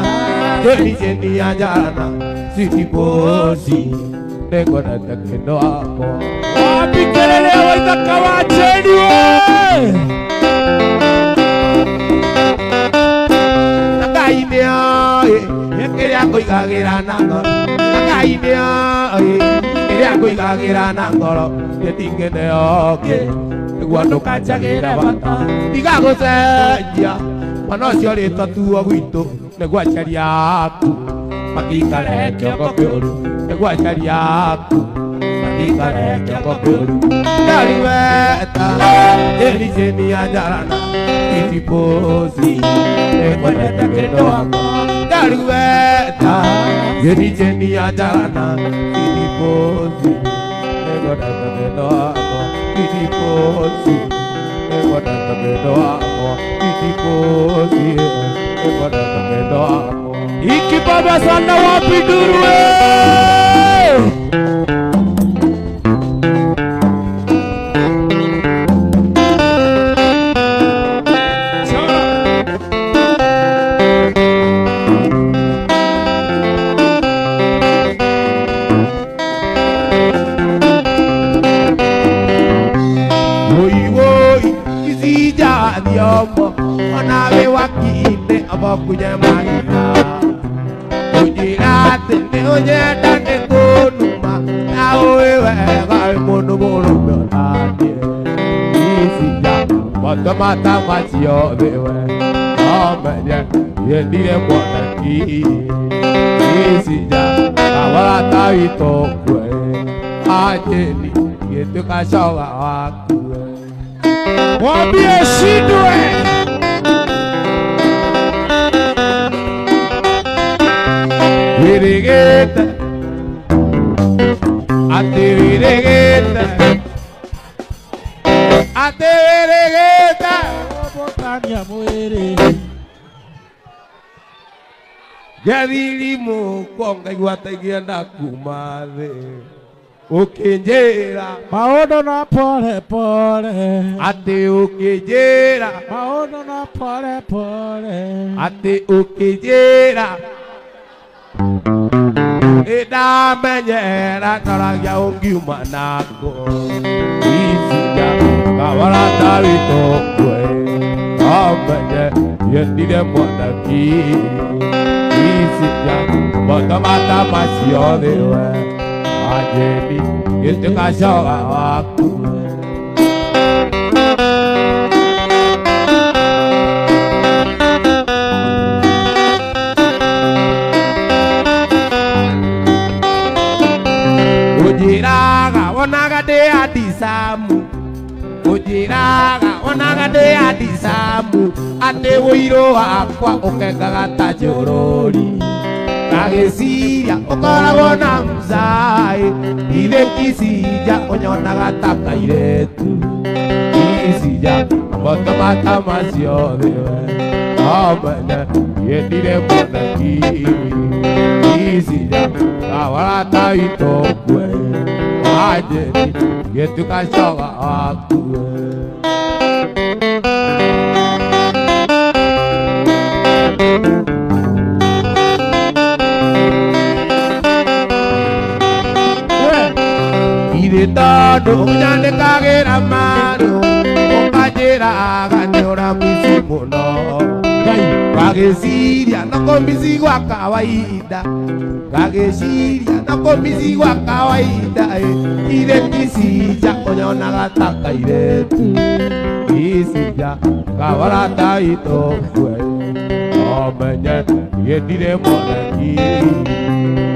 Jeni ya njarana Sweetie Bossy nĩngwendete kĩndũ wakwa wapi kelele ya Waithaka wa Jeni we Ngai nĩ oĩ kĩrĩa ngũigagĩra na ngoro Ngai nĩ oĩ kĩrĩa ngũigagĩra na ngoro gĩtingĩneoke nĩguo ndũkanjagĩre bata tiga gũcenjia mwana ũcio rĩtwa tuo gwitũ nĩguo aciari aku makĩikare kĩongo kĩũru nĩguo aciari aku makĩikare kĩongo kĩũru Darueta Jeni ya njarana Sweetie Bossy nĩngwendete kĩndũ wakwa Darueta Jeni ya njarana Sweetie Bossy nĩngwendete kĩndũ wakwa Sweetie Bossy nĩngwendete kĩndũ wakwa Sweetie Bossy nĩngwendete kĩndũ wakwa ikibaba sana wapi nduru we yomo onawe wakinde abakunye mahiga ujirate ne onyeda ne konuma nawe wega mono mono motanie isija motomata masio bewe omenye yendire mwanaki isija awala tawito kwe ajeni yetuka shawa wakwe wambie shidwe virigeta ate virigeta ate virigeta Botania muere gadilimu konga iguata gianda kumade ukinjera maono na pole pole ate ukinjera maono na pole pole ate ukinjera eda menyera taragia ungiuma nako isija kawala tawito kwe amenye yendire mwanaki isija motomata masio dewe ajeni yetuka shawa waku ujiraga onaga de adisamu ujiraga onaga de adisamu ate wiro wakwa ukengaga tajorori kagesiria ukoragwo na mzai ile kisija onyonaga takairetu kisija motomata masio dewe omenye yendire mwanaki kisija kawala tawito kwe ajeni yetuka shawa wakwe Idetado unyane kagera maro okajera ganyora misimuno kagesiria nako misigo wa kawaida kagesiria nako misigo wa kawaida ile kisija onyona gataka iretu kisija kawara taito kwe omenye yendire mwanaki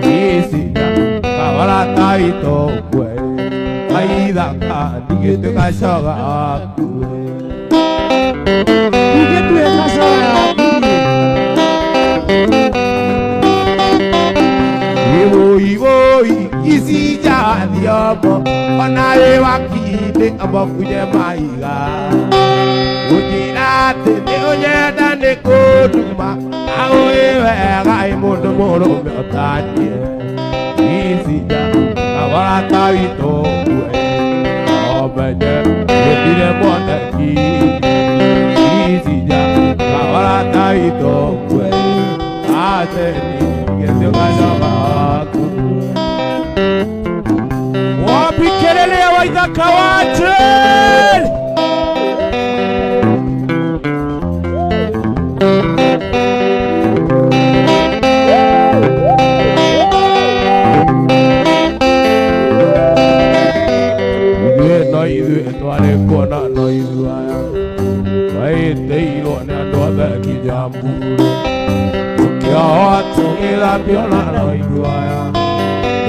kisija kawara taito kwe aida kandigete kashaga akue digete kashaga akue iwo isija diomo onawe wakinde abakunye maiga ujirate ne onyeda ne koduma awe wega imundu muru meotanie isija kawara tawito omenye yendire mwanaki isija kawara tawito kwe ajeni yetuka shawa waku wapi kelele ya waithaka wate Tuare kona no iduaya, vai teiro na doda kijambu. Kia watu ila piona no iduaya,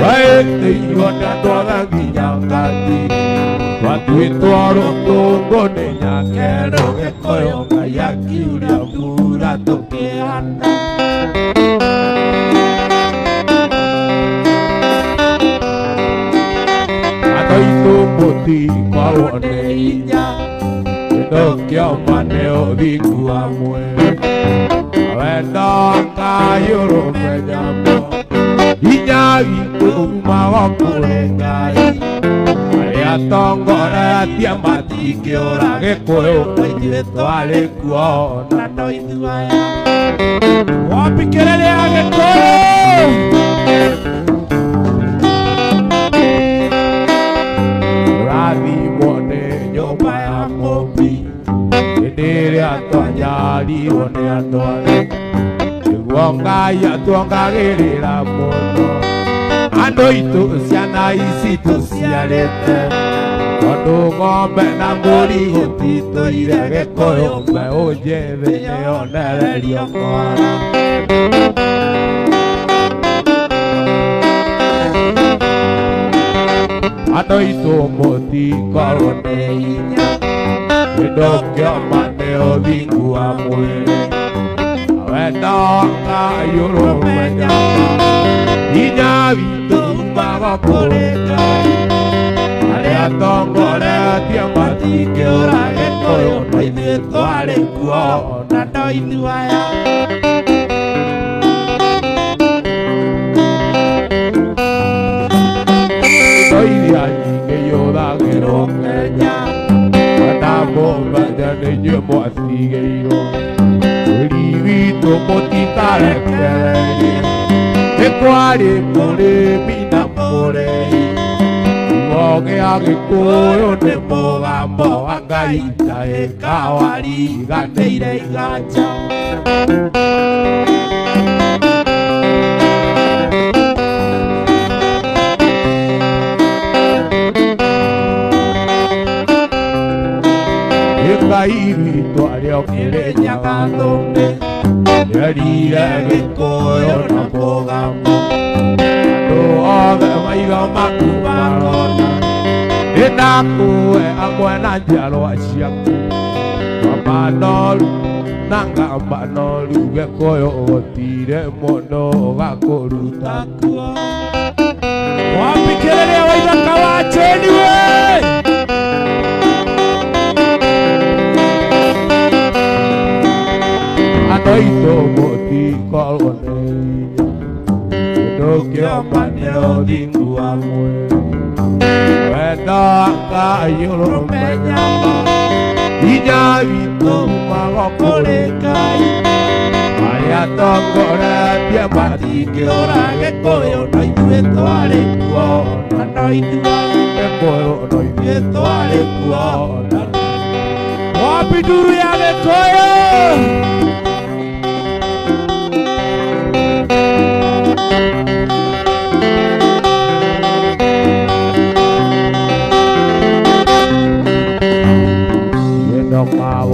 vai teiro na doda kijangati. Watu ituaro tongo nenya kero kekoyo kayaki uliambura toke anda. Itu putih kawane inya itu kau maneo di guamu awenda kayu mejamu inya itu mau kurengai ayat tonggora tiap mati kiora kekoyo itu ale kuona no itu ayah wapi kelele kekoyo Radi mone nyoba mobi, edere Ngai atuongagĩrĩra mũno andũ itũ ciana ici tũciarĩte tondũ ng'ombe na mbũri gũtitũire Gĩkũyũ mbeũ njĩthĩ nĩyonererio kwara andũ itũ mũtikorwo nĩ hinya kĩndũ kĩoma nĩ ũthingu wa mwĩrĩ wendo Ngai ũrũmenya hinya witũ umaga kũrĩ Ngai arĩa atongoretie matingĩũra Gĩkũyũ no ithuĩ twarĩ kuo na no ithuaya indo iria nyingĩ ihũthagĩrwo Kenya na mũmenya nĩ inyuĩ mwatigĩirwo bũrũri witũ mũtikarekererie nĩ kwarĩ mũrĩmi na mũrĩi kiugo gĩa Gĩkũyũ nĩ mũgambo wa Ngai ndagĩka wariganĩire iganja Ngai witũ arĩa ũkĩrĩ Nyagathũmbĩ nĩerire Gĩkũyũ na mũgambo andũ othe maitho maku marona nĩndakũhe hamwe na njiarwa ciaku ngamba noru na ngamba noru Gĩkũyũ gũtirĩ mũndũ ũgakũruta kuo wambikĩrĩria wa ithaka wa Jeni we andũ itũ mũtikorwo nĩ hinya kĩndũ kĩoma nĩ ũthingu wa mwĩrĩ wendo Ngai ũrũmenya hinya witũ umaga kũrĩ Ngai arĩa atongoretie matingĩũra Gĩkũyũ no ithuĩ twarĩ kuo na no ithuaya Gĩkũyũ no ithuĩ twarĩ kuo na wapi nduru ya Gĩkũyũ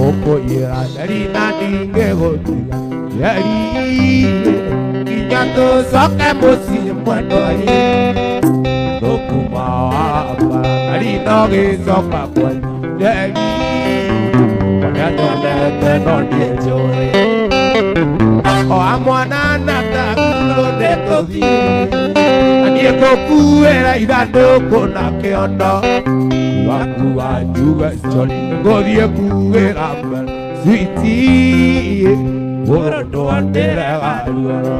Ũkũira ndari na ndingĩgũtiga ndari nginya tũcoke mũciĩ mwendwa-inĩ tũkuma wamba ndari no gĩcoka kwanyu ndari ũrĩa nyonete no nĩnjũĩ o amwana na tagulo nĩtũthiĩ na niĩ ngũkuĩra ithandũkũ na kĩondo wakua njuga njori ngũthiĩ kuĩra mbere switi mũndũ ndĩrega ruoro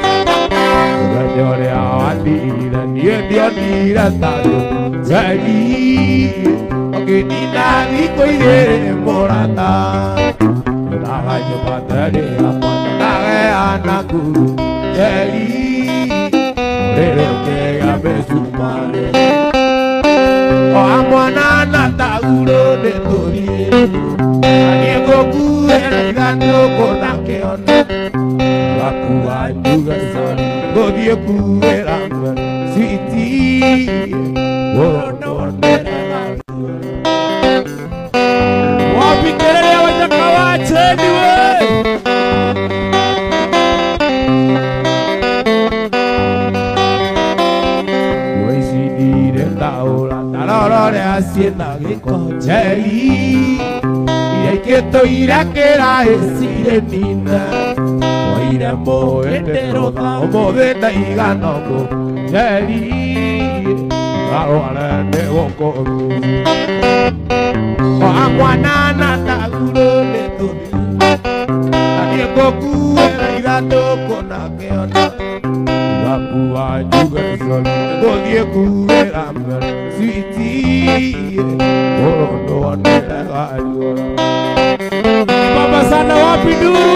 mũthenya ũrĩa wandirire niĩ ndionire tarĩ njari ũkĩnina thikũ igĩrĩ mũrata ũraga nyũmba tarĩ yakwa ndageana nguru njari ũrĩrĩ ũkĩgĩa mĩcumarĩ o amwana na tagulo nĩtũthiĩ na niĩ ngũkuĩra ithandũkũ na kĩondo wakua njuga njori ngũthiĩ kuĩra mbere switi mũndũ ndĩrega ruoro wambikĩrĩria wa ithaka wa Jeni we tarorore ciĩna gĩko njeri iria ingĩtũire kĩraĩ cirĩ nina waire mũĩndĩ rũtha ũmũthĩ ndaigana ũguo njeri ngarware nĩ gũkũru o amwana na tagulo nĩtũthiĩ na niĩ ngũkuĩra ithandũkũ na kĩondo wakua njuga njori ngũthiĩ kuĩra mbere switi mũndũ ndĩrega ruoro baba sana wapi nduru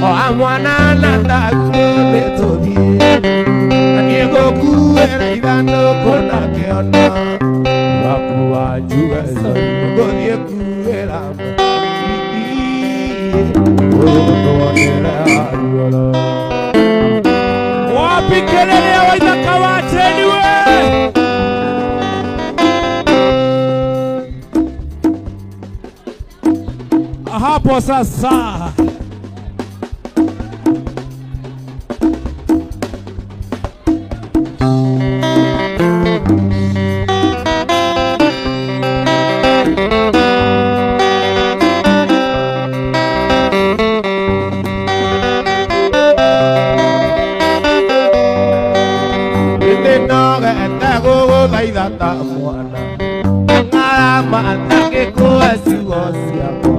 o amwana na tagulo nĩtũthiĩ na niĩ ngũkuĩra ithandũkũ na kĩondo Gũthiĩ kuĩra ũtũonere aruoro. Wapi kelele ya Waithaka wa Teni we? Hapo sasa Thaitha mwana ngarama atakĩkũa ciugo ciakwa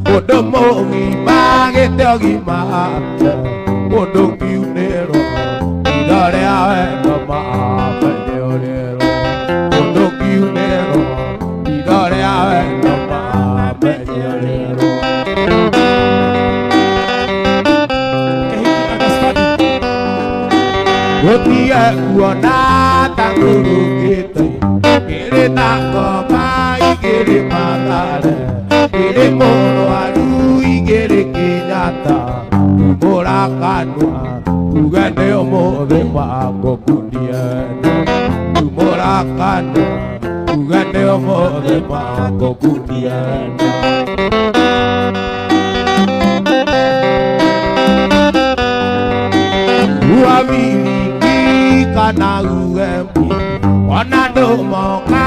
mũndũ mũgima gĩte ũgima mũndũ kiunĩrwo indo rĩa wendo mamenye ũrĩrwo mũndũ kiunĩrwo indo rĩa wendo mamenye ũrĩrwo. Gũtiĩ kuona ta ngũrũkĩte ĩrĩ na ngoma igĩrĩ Mathare ĩrĩ mũrwaru igĩrĩ Kenyatta kumbũra kanua kuga nĩ ũmũthĩ mangũkunie kumbũra kanua kuga nĩ ũmũthĩ mangũkunie. Uamiliki kana uembu ona ndũmoka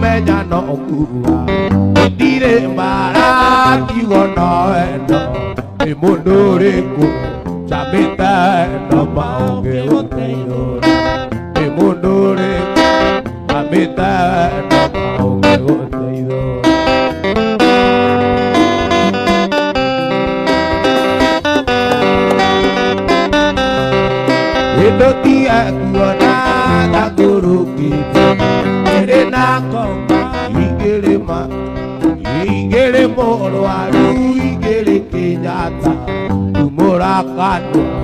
menya no kuga gũtirĩ mbara kiugo no wendo nĩ mũndũ ũrĩkũ camĩte no maũngĩgũteithũra nĩ mũndũ ũrĩkũ camĩte no maũngĩgũteithũra. Ndotia kuona ta ngũrũkĩte ĩrĩ na ngoma igĩrĩ mũrwaru igĩrĩ Kenyatta kumbũra kanua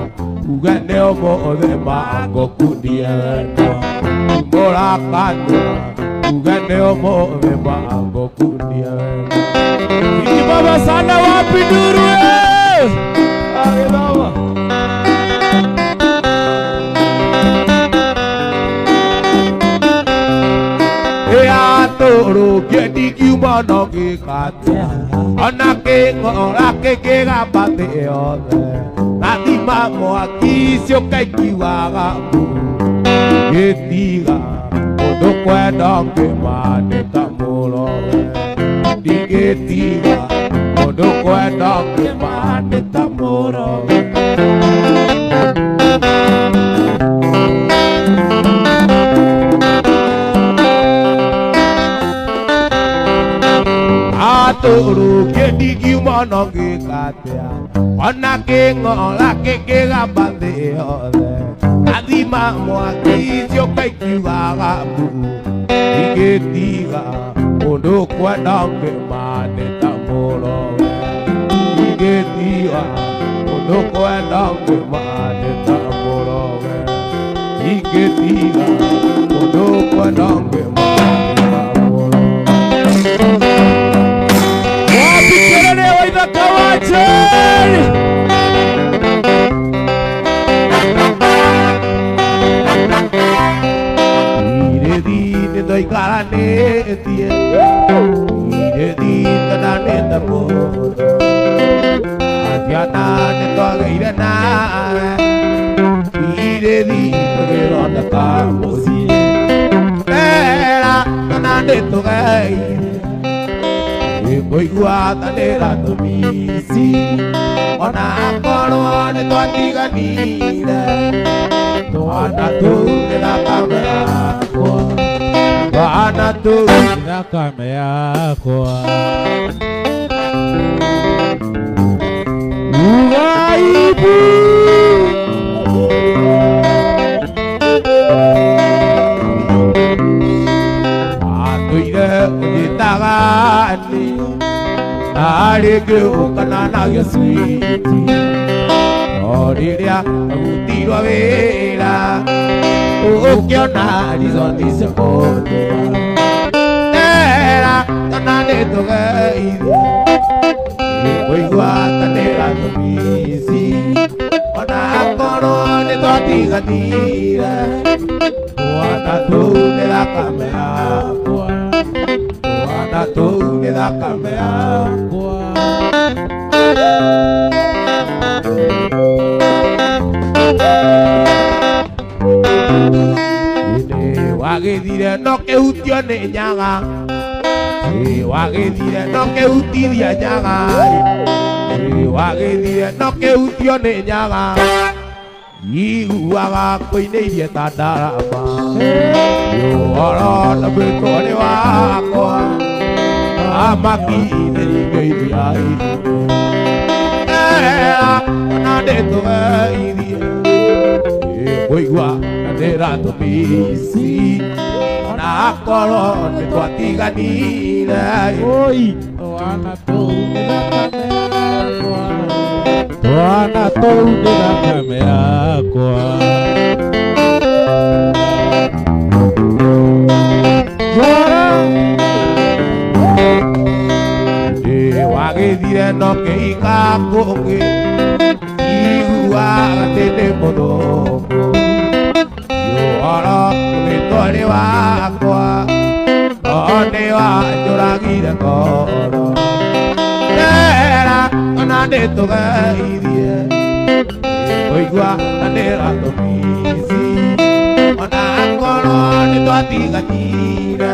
kuga nĩ ũmũthĩ mangũkunie wendo kumbũra kanua kuga nĩ ũmũthĩ mangũkunie wendo. Iki baba sana wapi nduru Agĩthoma tũrũ kĩndikiuma no gĩkatia ona kĩng'ora kĩngĩgamba thĩ yothe gathima mwaki ciũka ikiugaga gĩtiga mũndũ kwenda ngĩmandĩka mũrowe ndigĩtiga mũndũ kwenda ngĩmandĩka mũrowe. Tũrũ kĩndikiuma no gĩkatia ona kĩng'ora kĩngĩgamba thĩ yothe gathima mwaki ciũka ikiugaga ndigĩtiga mũndũ kwenda ngĩmandĩka mũrowe ndigĩtiga mũndũ kwenda ngĩmandĩka mũrowe ndigĩtiga mũndũ kwenda ngĩmandĩka mũrowe. Wapi kelele ya Waithaka wa Teni? Irethine ndoikaranĩtie irethine na nĩndamũra aciana nĩtwagĩire nawe irethine tũgĩthondeka mũciĩ wera kana nĩtũgeire ngũiguathanĩra tũmici ona akorwo nĩtwatiganire twana tũu nĩ thakame yakwa twana tũu nĩ thakame yakwa. Ugaibu atũire ũnyitaga nĩ arĩngĩ ũkana na gĩcwiti o rĩrĩa ũrutirwo wĩra ũkĩona rizoni cia mũndũ era kana tugeithie kuigua tanĩra tũmĩci ona akorwo nĩ twatiganire twana tũu nĩ thakame yakwa twana tũu nĩ thakame yakwa wagĩthire no kĩhutio nĩ nyaga wagĩthire no kĩhutithia nyaga wagĩthire no kĩhutio nĩ nyaga iguaga kũinĩirie ta ndarama ũhoro na mwĩtwarĩ wakwa amaki-inĩ ingĩithia ona ndĩtũgeithie kũigua tanĩra tũmĩci ona akorwo nĩ twatiganire twana tũu nĩ thakame yakwa wagĩthire no kĩhika kũngĩ iguaga tĩndĩ mũthũku ũhoro mwĩtwarĩ wakwa no nĩ wanjũragire ngoro ndera ona ndĩtũgeithie kũigua tanĩra tũmĩci ona akorwo nĩ twatiganire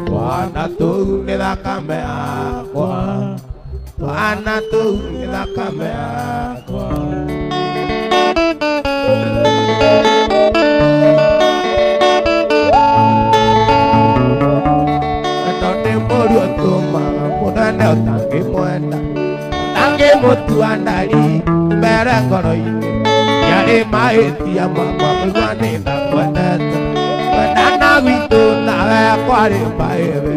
twana tũu nĩ thakame yakwa twana tũu nĩ thakame yakwa mũriũ tũmaga mũnene ũtangĩmwenda ũtangĩmũtua ndari mbere ngoro-inĩ yarĩ mahĩtia makwa kũigua nĩ ndakwendete kwendana gwitũ nawe kwarĩ mahĩbe